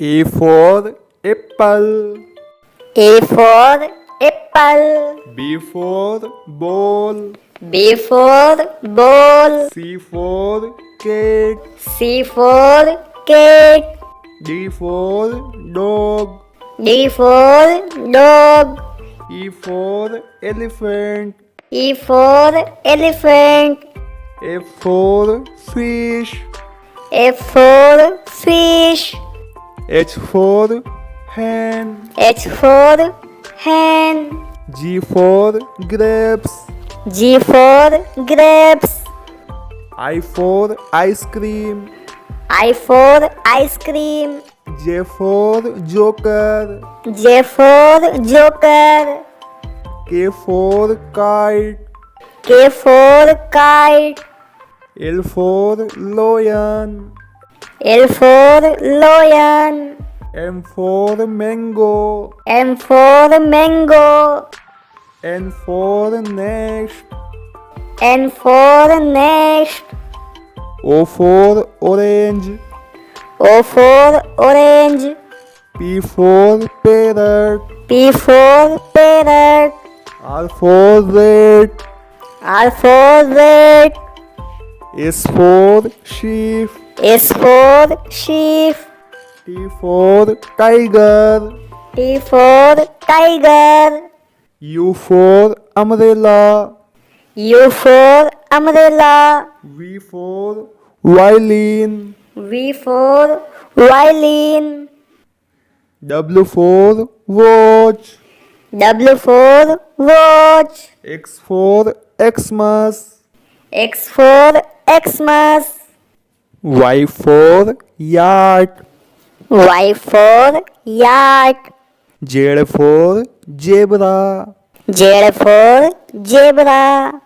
A for apple. A for apple. B for ball. B for ball. C for cat. C for cat. D for dog. D for dog. E for elephant. E for elephant. F for fish. F for fish. H for hen. H for hen. G for grapes. G for grapes. I for ice cream. I for ice cream. J for joker. J for joker. K for kite. K for kite. L for lion. L for lion. M for mango. M for mango. N for nest. N for nest. O for orange. O for orange. P for parrot. P for parrot. R for rat. R for rat. S for sheep. S for sheep. T for tiger. T for tiger. U for umbrella. U for umbrella. V for violin. V for violin. W for watch. W for watch. X for Xmas. X for Xmas. Y for yacht. Y for yacht. Z for zebra. Z for zebra.